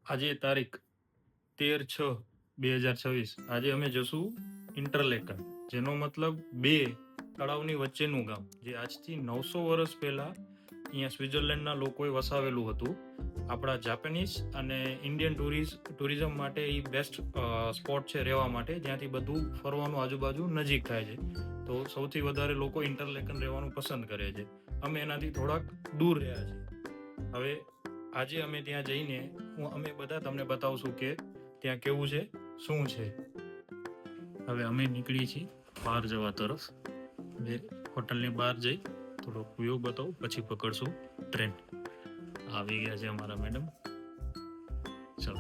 આજે તારીખ 13/6/2026 આજે અમે જશું ઇન્ટરલેકન, જેનો મતલબ બે તળાવની વચ્ચેનું ગામ, જે આજથી 900 વર્ષ પહેલા અહીંયા સ્વિટ્ઝરલેન્ડના લોકોએ વસાવેલું હતું. આપણા જાપાનીઝ અને ઇન્ડિયન ટુરિઝમ માટે એ બેસ્ટ સ્પોટ છે રહેવા માટે, જ્યાંથી બધું ફરવાનું આજુબાજુ નજીક થાય છે. તો સૌથી વધારે લોકો ઇન્ટરલેકન રહેવાનું પસંદ કરે છે. અમે એનાથી થોડાક દૂર રહ્યા છીએ. હવે આજે અમે ત્યાં જઈને અમે બધા તમને બતાવશું કે ત્યાં કેવું છે, શું છે. હવે અમે નીકળીએ છીએ બહાર જવા તરફ. હવે હોટલની બહાર જઈ થોડોક વ્યૂ બતાવું, પછી પકડશું ટ્રેન. આવી ગયા છે અમારા મેડમ. ચલો,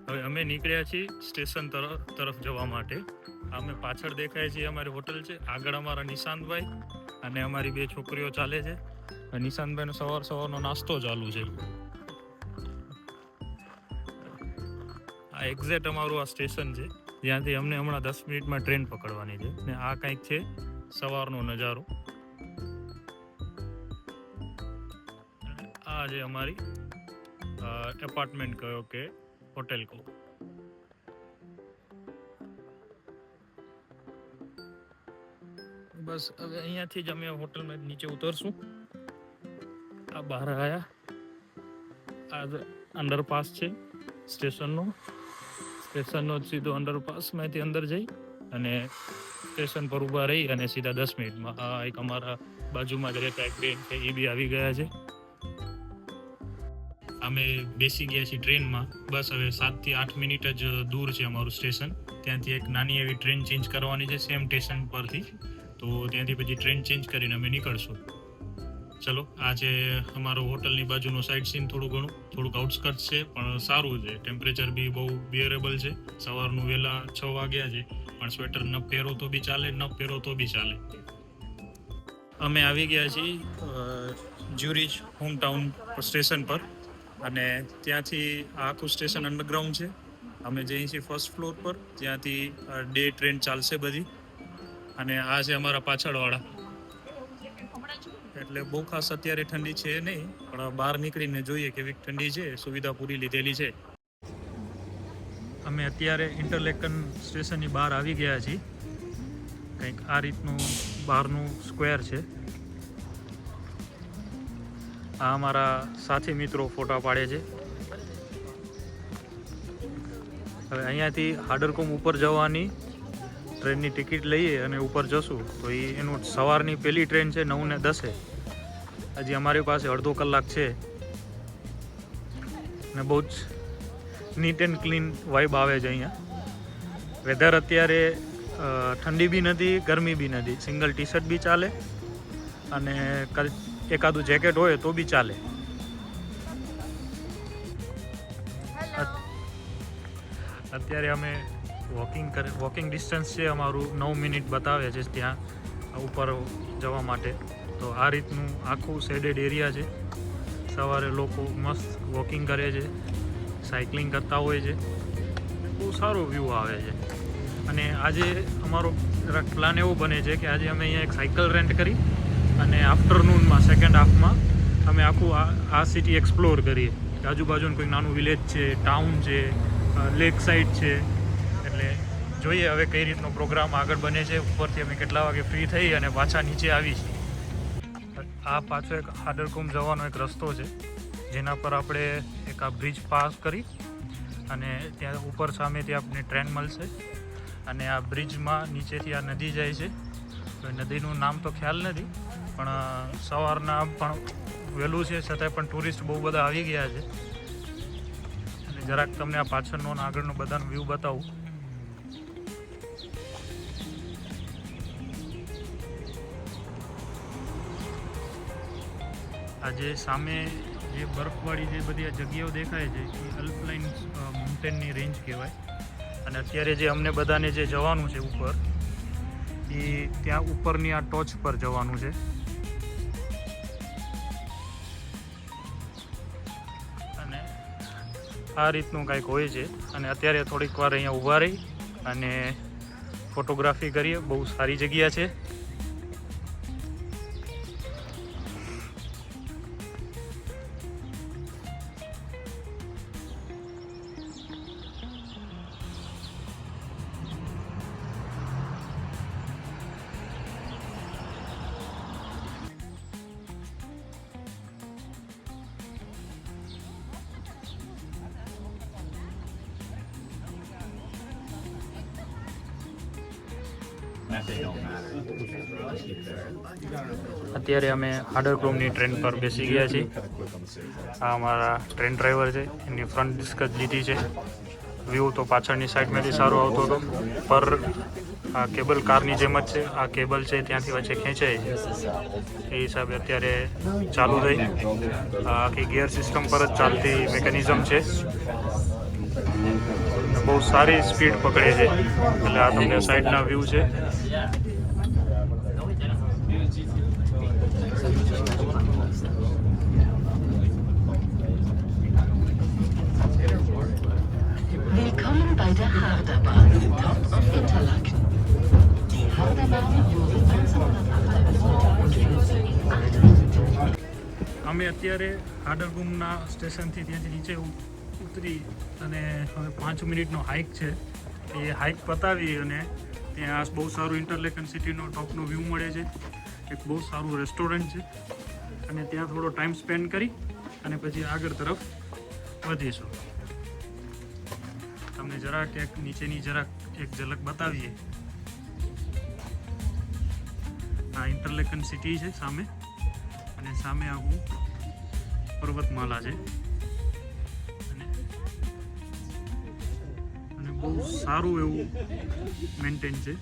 હવે અમે નીકળ્યા છીએ સ્ટેશન તરફ જવા માટે. અમે પાછળ દેખાય છે અમારી હોટલ છે, આગળ અમારા નિશાંતભાઈ અને અમારી બે છોકરીઓ ચાલે છે. નિશાંતભાઈનો સવારનો નાસ્તો ચાલુ છે. આ એક્ઝેક્ટ અમારું આ સ્ટેશન છે, જ્યાંથી અમને હમણાં 10 મિનિટમાં ટ્રેન પકડવાની છે. ને આ કંઈક છે સવારનો નજારો. આ છે અમારી એપાર્ટમેન્ટ કયો કે હોટેલ કો. બસ હવે અહીંયાથી જ અમે હોટલમાં નીચે ઉતરશું. આ બહાર આવ્યા, આ અંડરપાસ છે સ્ટેશનનો સીધો અંડરપાસમાંથી અંદર જઈ અને સ્ટેશન પર ઊભા રહી અને સીધા 10 મિનિટમાં આ એક અમારા બાજુમાં જ રહેતા એક બેન છે, એ બી આવી ગયા છે. અમે બેસી ગયા છીએ ટ્રેનમાં. બસ હવે 7 થી 8 મિનિટ જ દૂર છે અમારું સ્ટેશન. ત્યાંથી એક નાની એવી ટ્રેન ચેન્જ કરવાની છે સેમ સ્ટેશન પરથી. તો ત્યાંથી પછી ટ્રેન ચેન્જ કરીને અમે નીકળશું. ચલો, આ છે અમારો હોટલની બાજુનો સાઇટ સીન. થોડુંક આઉટસ્કર્ટ છે, પણ સારું છે. ટેમ્પરેચર બી બહુ બિયરેબલ છે. સવારનું વહેલા 6 વાગ્યા છે, પણ સ્વેટર ન પહેરો તો બી ચાલે, ન પહેરો તો બી ચાલે. અમે આવી ગયા છીએ જ્યુરિચ હોમટાઉન સ્ટેશન પર, અને ત્યાંથી આખું સ્ટેશન અંડરગ્રાઉન્ડ છે. અમે જઈએ છીએ ફર્સ્ટ ફ્લોર પર, જ્યાંથી ડે ટ્રેન ચાલશે બધી. અને આ છે અમારા પાછળવાળા. એટલે બહુ ખાસ અત્યારે ઠંડી છે નહીં, પણ બહાર નીકળીને જોઈએ કેવી ઠંડી છે. સુવિધા પૂરી લીધેલી છે. અમે અત્યારે ઇન્ટરલેકન સ્ટેશનની બહાર આવી ગયા છીએ. કંઈક આ રીતનું બહારનું સ્ક્વેર છે. આ અમારા સાથી મિત્રો ફોટા પાડે છે. હવે અહીંયાથી હાડરકોમ ઉપર જવાની ટ્રેનની ટિકિટ લઈએ અને ઉપર જશું. તો એનું સવારની પહેલી ટ્રેન છે 9:10. હજી અમારી પાસે અડધો કલાક છે. ને બહુ જ નીટ એન્ડ ક્લીન વાઇબ આવે છે અહીંયા. વેધર અત્યારે ઠંડી બી નથી, ગરમી બી નથી. સિંગલ ટી શર્ટ બી ચાલે, અને એકાદું જેકેટ હોય તો બી ચાલે. અત્યારે અમે વોકિંગ ડિસ્ટન્સ છે અમારું 9 મિનિટ બતાવે છે ત્યાં ઉપર જવા માટે. તો આ રીતનું આખું શેડેડ એરિયા છે. સવારે લોકો મસ્ત વોકિંગ કરે છે, સાયકલિંગ કરતા હોય છે. બહુ સારો વ્યૂ આવે છે. અને આજે અમારો પ્લાન એવો બને છે કે આજે અમે અહીંયા એક સાયકલ રેન્ટ કરી અને આફ્ટરનૂનમાં સેકન્ડ હાફમાં અમે આખું આ સિટી એક્સપ્લોર કરીએ. આજુબાજુનું કોઈ નાનું વિલેજ છે, ટાઉન છે, લેક સાઈડ છે. એટલે જોઈએ હવે કઈ રીતનો પ્રોગ્રામ આગળ બને છે. ઉપરથી અમે કેટલા વાગે ફ્રી થઈ અને પાછા નીચે આવી છીએ. આ પાછો એક હાડરકોમ જવાનો એક રસ્તો છે, જેના પર આપણે એક આ બ્રિજ પાસ કરી અને ત્યાં ઉપર સામેથી આપણને ટ્રેન મળશે. અને આ બ્રિજમાં નીચેથી આ નદી જાય છે. તો નદીનું નામ તો ખ્યાલ નથી, પણ સવારના પણ વહેલું છે, છતાંય પણ ટુરિસ્ટ બહુ બધા આવી ગયા છે. અને જરાક તમને આ પાછળનો અને આગળનો બધાનો વ્યૂ બતાવું. આજે સામે જે બરફવાળી જે બધી જગ્યાઓ દેખાય છે એ અલ્પલાઇન માઉન્ટેનની રેન્જ કહેવાય. અને અત્યારે જે અમને બધાને જે જવાનું છે ઉપર, એ ત્યાં ઉપરની આ ટોચ પર જવાનું છે. અને આ રીતનું કંઈક હોય છે. અને અત્યારે થોડીક વાર અહીંયા ઊભા રહી અને ફોટોગ્રાફી કરીએ. બહુ સારી જગ્યા છે. અત્યારે અમે હાડરક્રોમની ટ્રેન પર બેસી ગયા છીએ. આ અમારા ટ્રેન ડ્રાઈવર છે, એની ફ્રન્ટ ડિસ્ક જ લીધી છે. વ્યૂ તો પાછળની સાઈડમાંથી સારો આવતો હતો, પર આ કેબલ કારની જેમ જ છે. આ કેબલ છે ત્યાંથી વચ્ચે ખેંચાય છે, એ હિસાબે અત્યારે ચાલુ થઈ. આખી ગિયર સિસ્ટમ પર જ ચાલતી મિકેનિઝમ છે. બહુ સારી સ્પીડ પકડે છે. એટલે આ તમને સાઈડના વ્યૂ છે. Willkommen bei der Harderbahn, Top of Interlaken. Die Harderbahn wurde 1948 અમે અત્યારે હાડરક્રોમના સ્ટેશનથી ત્યાંથી નીચે ઉતરી અને હવે 5 મિનિટનો હાઇક છે. એ હાઇક પતાવી અને ત્યાં બહુ સારું ઇન્ટરલેકન સિટીનો ટોપનો વ્યૂ મળે છે. એક બહુ સારું રેસ્ટોરન્ટ છે અને ત્યાં થોડો ટાઈમ સ્પેન્ડ કરી અને પછી આગળ તરફ વધીશું. તમને જરાક નીચેની એક ઝલક બતાવીએ. આ ઇન્ટરલેકન સિટી છે સામે, અને સામે આવું પર્વતમાલા છે અને બહુ સારું એવું મેન્ટેન છે.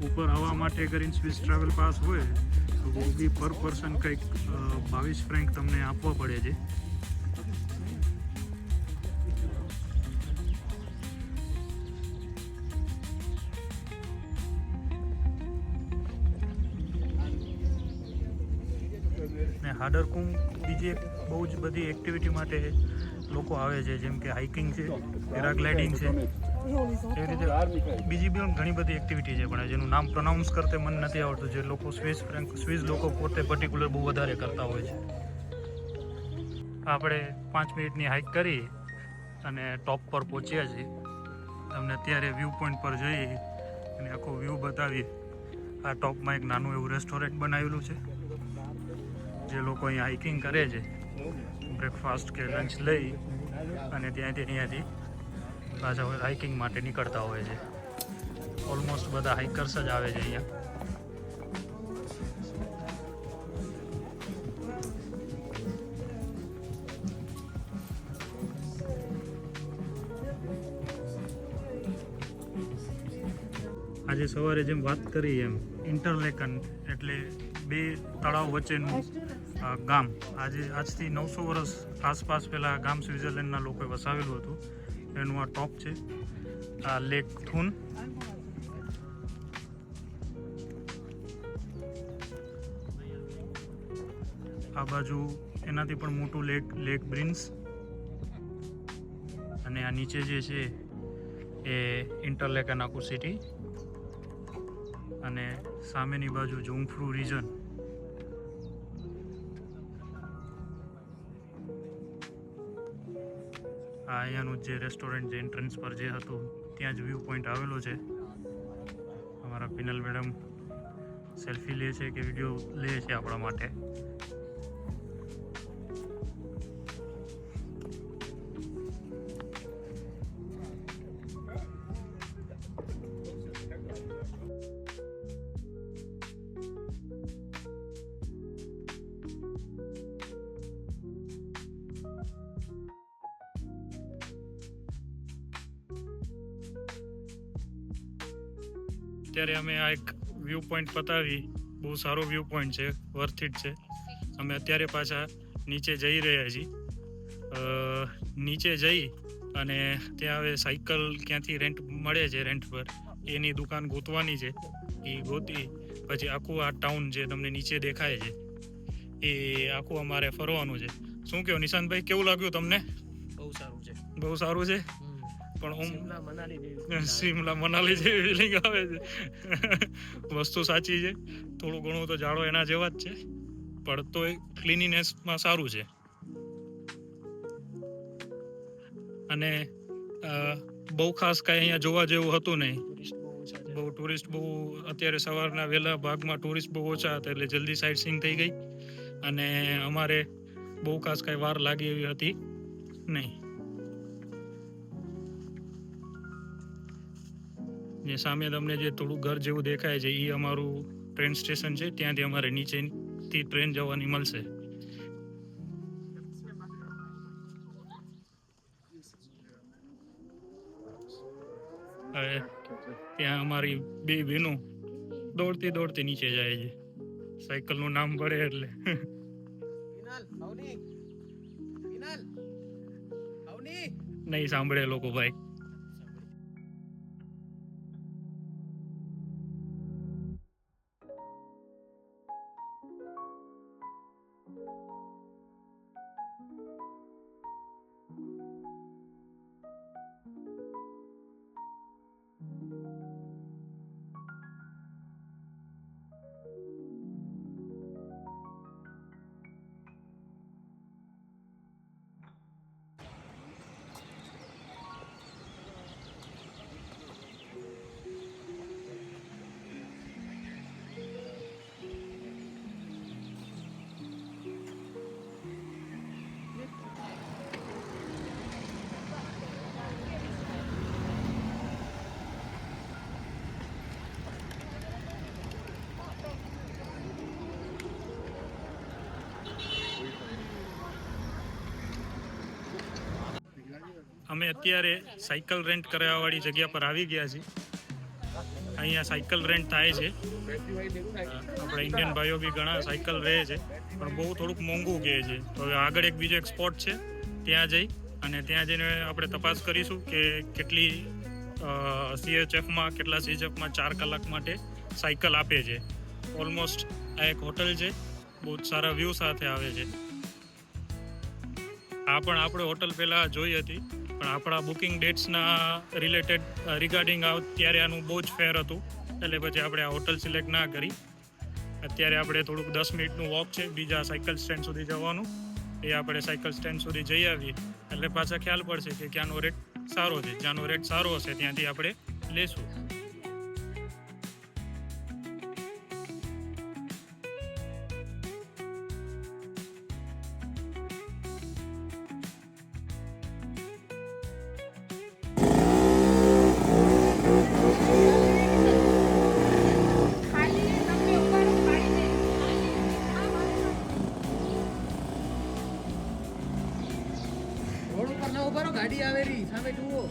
ઉપર આવવા માટે અગર ઇન સ્વિસ ટ્રાવેલ પાસ હોય તો બી પર પર્સન કંઈક 22 ફ્રેન્ક તમને આપવા પડે છે. ને હાડરક્રોમ બીજી એક બહુ જ બધી એક્ટિવિટી માટે લોકો આવે છે, જેમ કે હાઇકિંગ છે, પેરાગ્લાઇડિંગ છે, એવી રીતે બીજી પણ ઘણી બધી એક્ટિવિટી છે, પણ જેનું નામ પ્રોનાઉન્સ કરતે મને નથી આવડતું. જે લોકો સ્વિસ લોકો પોતે પર્ટિક્યુલર બહુ વધારે કરતા હોય છે. આપણે 5 મિનિટની હાઇક કરી અને ટોપ પર પહોંચ્યા છીએ. તમને અત્યારે વ્યૂ પોઈન્ટ પર જઈ અને આખો વ્યૂ બતાવીએ. આ ટોપમાં એક નાનું એવું રેસ્ટોરન્ટ બનાવેલું છે. જે લોકો અહીંયા હાઇકિંગ કરે છે, બ્રેકફાસ્ટ કે લંચ લઈ અને અહીંયાથી પાછા હાઇકિંગ માટે નીકળતા હોય છે. ઓલમોસ્ટ બધા હાઇકર્સ જ આવે છે અહીંયા. આજે સવારે જેમ વાત કરી એમ ઇન્ટરલેકન એટલે 2 તળાવ વચ્ચેનું ગામ. આજથી 900 વર્ષ આસપાસ પહેલાં ગામ સ્વિટ્ઝરલેન્ડના લોકોએ વસાવેલું હતું. એનું આ ટોપ છે, આ લેક થૂન. આ બાજુ એનાથી પણ મોટું લેક બ્રિન્સ, અને આ નીચે જે છે એ ઇન્ટરલેકન આખું સિટી, અને સામેની બાજુ જોંગફ્રુ રિજન. આ અહીંયાનું જે રેસ્ટોરન્ટ જે એન્ટ્રન્સ પર જે હતું ત્યાં જ વ્યૂ પોઈન્ટ આવેલો છે. અમારા પિનલ મેડમ સેલ્ફી લે છે કે વિડીયો લે છે આપણા માટે. અત્યારે અમે આ એક વ્યૂ પોઈન્ટ પતાવી. બહુ સારો વ્યૂ પોઈન્ટ છે, વર્થ ઇટ છે. અમે અત્યારે પાછા નીચે જઈ રહ્યા છીએ. નીચે જઈ અને ત્યાં હવે સાયકલ ક્યાંથી રેન્ટ મળે છે રેન્ટ પર, એની દુકાન ગોતવાની છે. એ ગોતી પછી આખું આ ટાઉન જે તમને નીચે દેખાય છે એ આખું અમારે ફરવાનું છે. શું કહો નિશાંતભાઈ, કેવું લાગ્યું તમને? બહુ સારું છે. બહુ સારું છે, પણ શિમલા મનાલી જેવી ફિલિંગ આવે છે. વસ્તુ સાચી છે, થોડું ઘણું તો જાડો એના જેવા જ છે, પણ તો ક્લીનીનેસમાં સારું છે. અને બહુ ખાસ કાંઈ અહીંયા જોવા જેવું હતું નહીં. બહુ ટુરિસ્ટ બહુ અત્યારે સવારના વહેલા ભાગમાં ટુરિસ્ટ બહુ ઓછા હતા, એટલે જલ્દી સાઇટ સીઈંગ થઈ ગઈ અને અમારે બહુ ખાસ કાંઈ વાર લાગી એવી હતી નહીં. જે સામે તમને જે થોડું ઘર જેવું દેખાય છે એ અમારું ટ્રેન સ્ટેશન છે. ત્યાંથી અમારે નીચેથી ટ્રેન જવાની મળશે. હવે ત્યાં અમારી બે બહેનો દોડતી દોડતી નીચે જાય છે. સાયકલનું નામ પડે એટલે નહીં સાંભળે લોકો ભાઈ. અમે અત્યારે સાયકલ રેન્ટ કરાવવાવાળી જગ્યા પર આવી ગયા છીએ. અહીંયા સાયકલ રેન્ટ થાય છે. આપણા ઇન્ડિયન ભાઈઓ બી ઘણા સાયકલ રહે છે, પણ બહુ થોડુંક મોંઘું કહે છે. તો હવે આગળ એક બીજો એક સ્પોટ છે, ત્યાં જઈ અને ત્યાં જઈને આપણે તપાસ કરીશું કે કેટલી CHFમાં કેટલા CHFમાં 4 કલાક માટે સાયકલ આપે છે. ઓલમોસ્ટ આ એક હોટલ છે, બહુ જ સારા વ્યૂ સાથે આવે છે. આ પણ આપણે હોટલ પહેલાં જોઈ હતી, પણ આપણા બુકિંગ ડેટ્સના રિગાર્ડિંગ ત્યારે આનું બહુ જ ફેર હતું, એટલે પછી આપણે આ હોટલ સિલેક્ટ ના કરી. અત્યારે આપણે થોડુંક 10 મિનિટનું વોક છે બીજા સાયકલ સ્ટેન્ડ સુધી જવાનું. એ આપણે સાયકલ સ્ટેન્ડ સુધી જઈ આવીએ એટલે પાછા ખ્યાલ પડશે કે ક્યાંનો રેટ સારો છે. જ્યાંનો રેટ સારો હશે ત્યાંથી આપણે લેશું. ગાડી આવે રહી સામે જુઓ.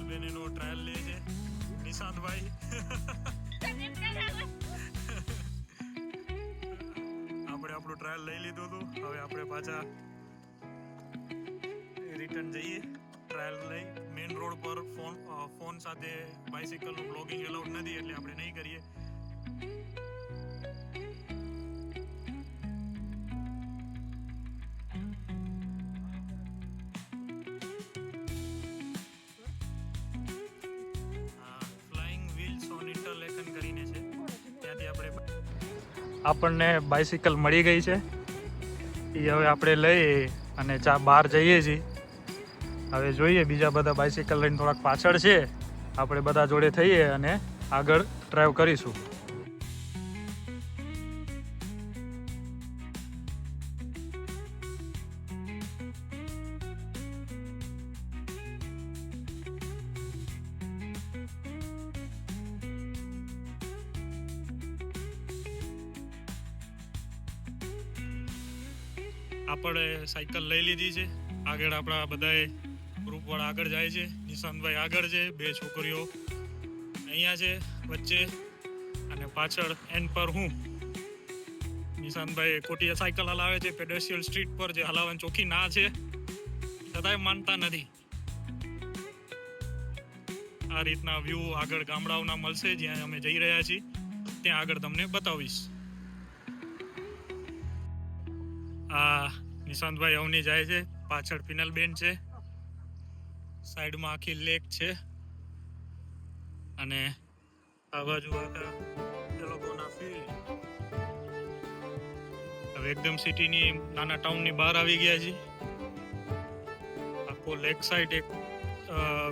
બેનનો ટ્રાયલ લે છે નિશાંતભાઈ. આપણે આપણું ટ્રાયલ લઈ લીધું હતું. હવે આપણે પાછા રિટર્ન જઈએ. ટ્રાયલ લઈ મેઇન રોડ પર ફોન સાથે બાઇસિકલનું બ્લોગિંગ એલાઉડ નથી, એટલે આપણે નહીં કરીએ. આપણને બાઇસિકલ મળી ગઈ છે. એ હવે આપણે લઈ અને બહાર જઈએ છીએ. હવે જોઈએ બીજા બધા બાઇસિકલ લઈને થોડાક પાછળ છે, આપણે બધા જોડે થઈએ અને આગળ ડ્રાઈવ કરીશું. આપણે સાયકલ લઈ લીધી છે. આગળ આપણા બધાએ ગ્રુપવાળા આગળ જાય છે. નિશાંતભાઈ આગળ છે, 2 છોકરીઓ અહીંયા છે વચ્ચે, અને પાછળ એન્ડ પર હું. નિશાંતભાઈ ખોટી સાયકલ હલાવે છે પેડેસ્ટ્રીયલ સ્ટ્રીટ પર, જે હલાવવાની ચોખ્ખી ના છે, છતાંય માનતા નથી. આ રીતના વ્યૂ આગળ ગામડાઓના મળશે જ્યાં અમે જઈ રહ્યા છીએ. ત્યાં આગળ તમને બતાવીશ. આ નિશાંતભાઈ અવની જાય છે, પાછળ પિનલબેન છે, સાઈડમાં આખી લેક છે, અને આ બાજુ આખા એ લોકોના ફિલ્ડ. હવે એકદમ સિટીની નાના ટાઉનની બહાર આવી ગયા છે. આખો લેક સાઈડ એક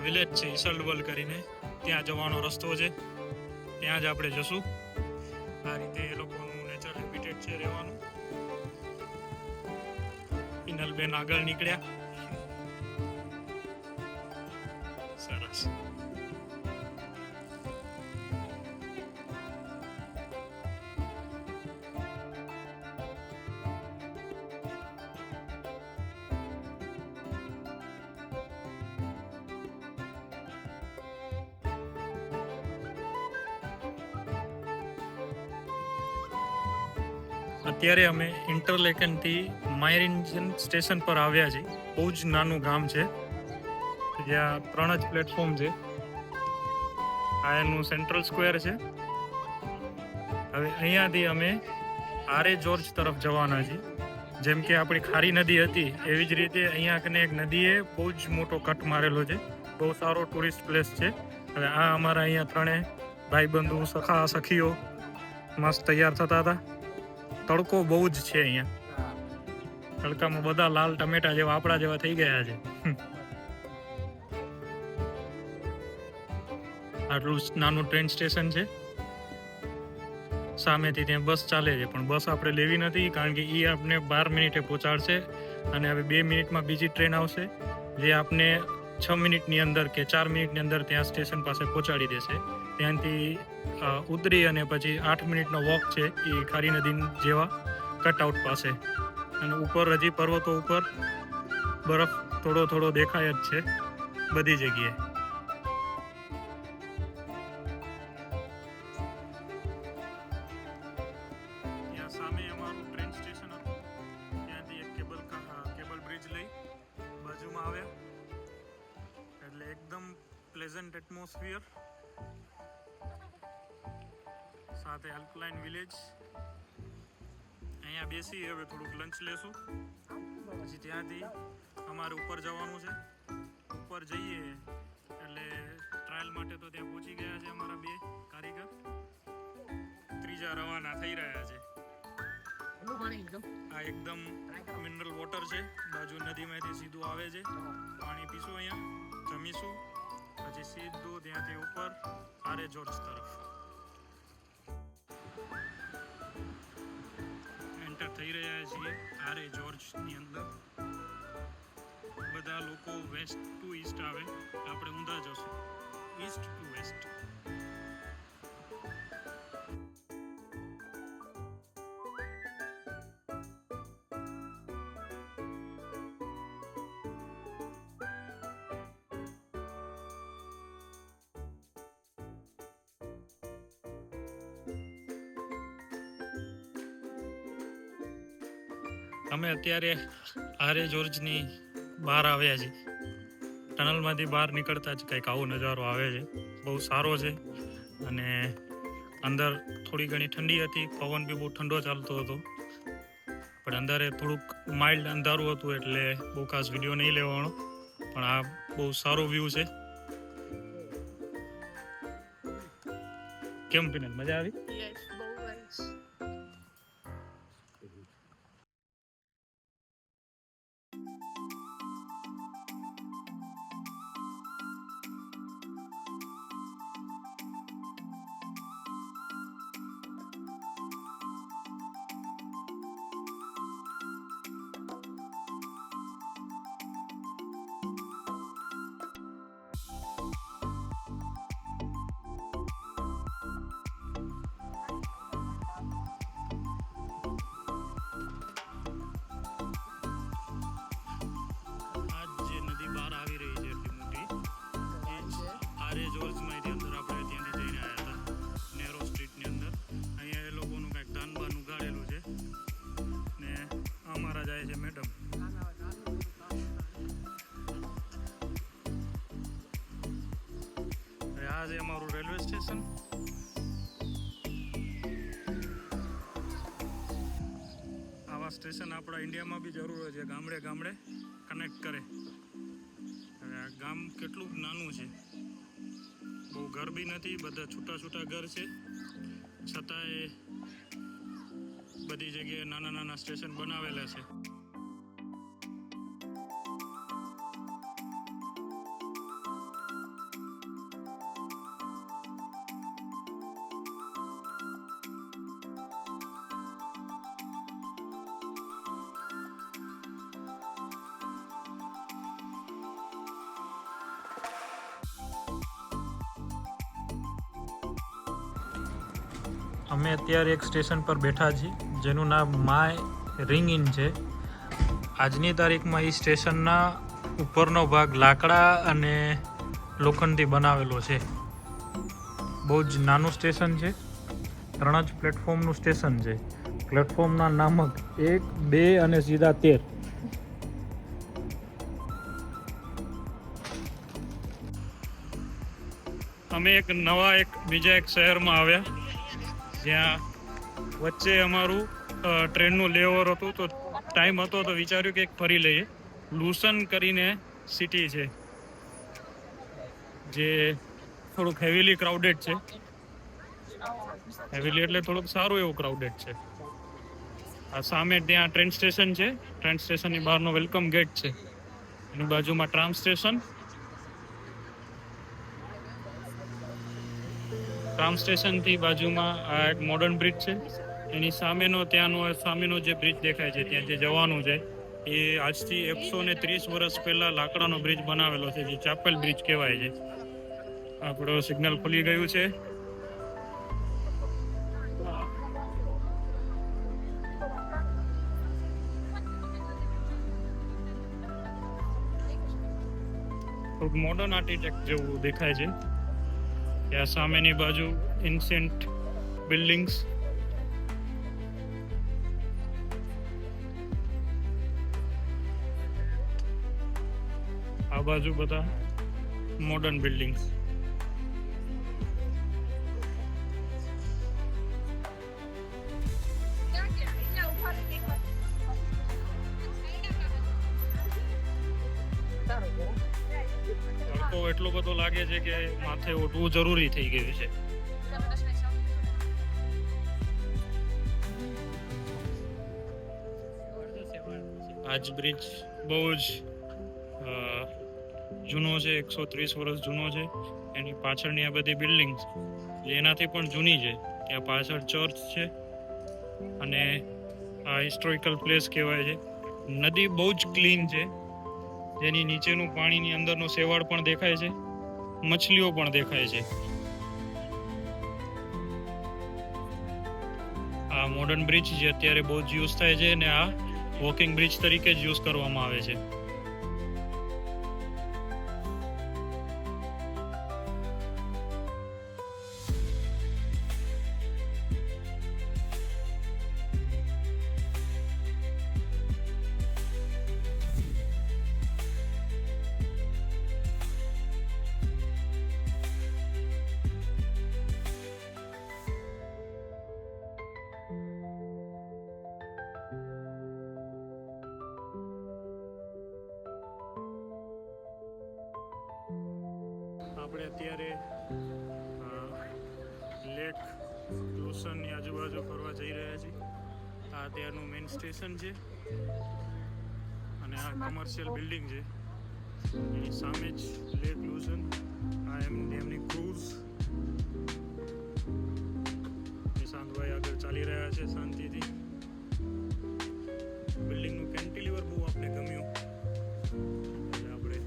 વિલેજ છે ઈસલવલ કરીને, ત્યાં જવાનો રસ્તો છે. ત્યાં જ આપણે જશું. આ રીતે એ લોકોનું નેચર હેબિટેટ છે રહેવાનું. પિનલબેન આગળ નીકળ્યા, સરસ. અત્યારે અમે ઇન્ટરલેકનથી માયરિંજન સ્ટેશન પર આવ્યા છીએ. બહુ જ નાનું ગામ છે જ્યાં 3 જ પ્લેટફોર્મ છે. આ એનું સેન્ટ્રલ સ્ક્વેર છે. હવે અહીંયાથી અમે આરે જોર્જ તરફ જવાના છીએ. જેમ કે આપણી ખારી નદી હતી એવી જ રીતે અહીંયા કને એક નદીએ બહુ જ મોટો કટ મારેલો છે. બહુ સારો ટુરિસ્ટ પ્લેસ છે. હવે આ અમારા અહીંયા 3 ભાઈબંધુ સખા સખીઓ મસ્ત તૈયાર થતા હતા. તડકો બહુ જ છે અહીંયા. તડકામાં બધા લાલ ટમેટા જેવા આપણા જેવા થઈ ગયા છે. આટલું નાનું ટ્રેન સ્ટેશન છે. સામેથી ત્યાં બસ ચાલે છે પણ બસ આપણે લેવી નથી કારણ કે એ આપણે 12 મિનિટે પહોંચાડશે અને હવે 2 મિનિટમાં બીજી ટ્રેન આવશે જે આપને 6 મિનિટની અંદર કે 4 મિનિટની અંદર ત્યાં સ્ટેશન પાસે પહોંચાડી દેશે. ત્યાંથી ઉતરી અને પછી 8 મિનિટનો વોક છે એ ખારી નદી જેવા કટઆઉટ પાસે. અને ઉપર હજી પર્વતો ઉપર બરફ થોડો થોડો દેખાય જ છે બધી જગ્યાએ. ત્યાં સામે અમારું ટ્રેન સ્ટેશન હતું. ત્યાંથી એક કેબલ બ્રિજ લઈ બાજુમાં આવ્યા એટલે એકદમ પ્લેઝન્ટ એટમોસ્ફિયર સાથે હેલ્પલાઇન વિલેજ. અહીંયા બેસી હવે થોડુંક લંચ લેશું પછી ત્યાંથી અમારે ઉપર જવાનું છે. ઉપર જઈએ એટલે ટ્રાયલ માટે તો ત્યાં પહોંચી ગયા છે અમારા 2 કારીગર. ત્રીજા રવાના થઈ રહ્યા છે. આ એકદમ મિનરલ વોટર છે. બાજુ નદીમાંથી સીધું આવે છે. પાણી પીશું અહીંયા, જમીશું પછી સીધું ત્યાંથી ઉપર આરે જોર્જ તરફ એન્ટર થઈ રહ્યા છીએ. આરે જોર્જની અંદર બધા લોકો વેસ્ટ ટુ ઈસ્ટ આવે, આપણે ઊંધા જશું ઈસ્ટ ટુ વેસ્ટ. અમે અત્યારે આરે જોર્જની બહાર આવ્યા છીએ. ટનલમાંથી બહાર નીકળતા જ કંઈક આવો નજારો આવે છે. બહુ સારો છે અને અંદર થોડી ઘણી ઠંડી હતી. પવન બી બહુ ઠંડો ચાલતો હતો પણ અંદરે થોડુંક માઇલ્ડ અંધારું હતું એટલે બહુ ખાસ વિડીયો નહીં લેવાનો. પણ આ બહુ સારો વ્યૂ છે. કેમ પિનલ, મજા આવી? આ છે અમારું રેલવે સ્ટેશન. આવા સ્ટેશન આપણા ઇન્ડિયામાં બી જરૂર હોય છે. ગામડે ગામડે કનેક્ટ કરે. હવે આ ગામ કેટલું નાનું છે. બહુ ઘર બી નથી, બધા છૂટા છૂટા ઘર છે. છતાંય બધી જગ્યાએ નાના નાના સ્ટેશન બનાવેલા છે. અમે અત્યારે એક સ્ટેશન પર બેઠા છીએ જેનું નામ માય રિંગ ઇન છે. આજની તારીખમાં એ સ્ટેશનના ઉપરનો ભાગ લાકડા અને લોખંડથી બનાવેલો છે. બહુ જ નાનું સ્ટેશન છે. 3 જ પ્લેટફોર્મનું સ્ટેશન છે. પ્લેટફોર્મના નામક 1, 2 અને સીધા 13. અમે બીજા એક શહેરમાં આવ્યા જ્યાં વચ્ચે અમારું ટ્રેનનું લેઓવર હતું, તો ટાઈમ હતો તો વિચાર્યું કે એક ફરી લઈએ. લુસન કરીને સિટી છે જે થોડુંક હેવીલી ક્રાઉડેડ છે. હેવીલી એટલે થોડુંક સારું એવું ક્રાઉડેડ છે. આ સામે ત્યાં ટ્રેન સ્ટેશન છે. ટ્રેન સ્ટેશનની બહારનો વેલકમ ગેટ છે. એની બાજુમાં ટ્રામ સ્ટેશન. ટ્રામ સ્ટેશનથી બાજુમાં આ એક મોડર્ન બ્રિજ છે. એની સામેનો જે બ્રિજ દેખાય છે ત્યાં જે જવાનું છે એ આજથી 130 વર્ષ પહેલા લાકડાનો બ્રિજ બનાવેલો છે, જે ચાપેલ બ્રિજ કહેવાય છે. આપણો સિગ્નલ ખુલી ગયું છે. થોડુંક મોડર્ન આર્કિટેક્ટ જેવું દેખાય છે. ત્યાં સામેની બાજુ એન્શિયન્ટ બિલ્ડિંગ્સ. આ બાજુ બધા મોડર્ન બિલ્ડિંગ્સ. તડકો એટલો બધો લાગે છે કે માથે ઉઠવું જરૂરી થઈ ગયું છે. આજ બ્રિજ બહુ જ જૂનો છે, 130 વર્ષ જૂનો છે. એની પાછળની આ બધી બિલ્ડિંગ એનાથી પણ જૂની છે. ત્યાં પાછળ ચર્ચ છે અને આ હિસ્ટોરિકલ પ્લેસ કહેવાય છે. નદી બહુ જ ક્લીન છે, જેની નીચેનું પાણીની અંદરનો શેવાળ પણ દેખાય છે, મછલીઓ પણ દેખાય છે. આ મોડર્ન બ્રિજ જે અત્યારે બહુ જ યુઝ થાય છે અને આ વોકિંગ બ્રિજ તરીકે જ યુઝ કરવામાં આવે છે. આપણે અત્યારે લેક લુસનની આજુબાજુ ફરવા જઈ રહ્યા છીએ. આ ત્યાંનું મેઇન સ્ટેશન છે અને આ કમર્શિયલ બિલ્ડિંગ છે. એની સામે જ લેક લુસન. આ એમની ક્રૂઝ. નિશાંતભાઈ આગળ ચાલી રહ્યા છે શાંતિથી. બિલ્ડિંગનું કેન્ટિલીવર બહુ આપણે ગમ્યું. આપણે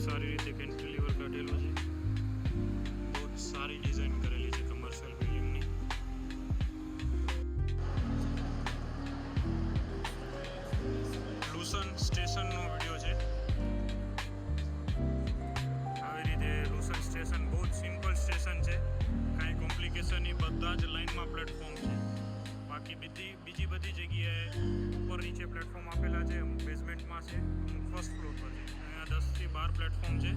સારી રીતે કેન્ટિલીવર કાઢેલું છે. બહુ જ સારી ડિઝાઇન કરેલી છે કમર્શિયલ બિલ્ડિંગની. લુસન સ્ટેશનનો વિડીયો છે. આવી રીતે લુસન સ્ટેશન બહુ જ સિમ્પલ સ્ટેશન છે. કાંઈ કોમ્પ્લિકેશન નહીં. બધા જ લાઇનમાં પ્લેટફોર્મ છે. બાકી બીજી બધી જગ્યાએ ઉપર નીચે પ્લેટફોર્મ આપેલા છે. અમુક બેઝમેન્ટમાં છે, અમુક ફર્સ્ટ ફ્લોર પર છે. અહીંયા 10 થી 12 પ્લેટફોર્મ છે.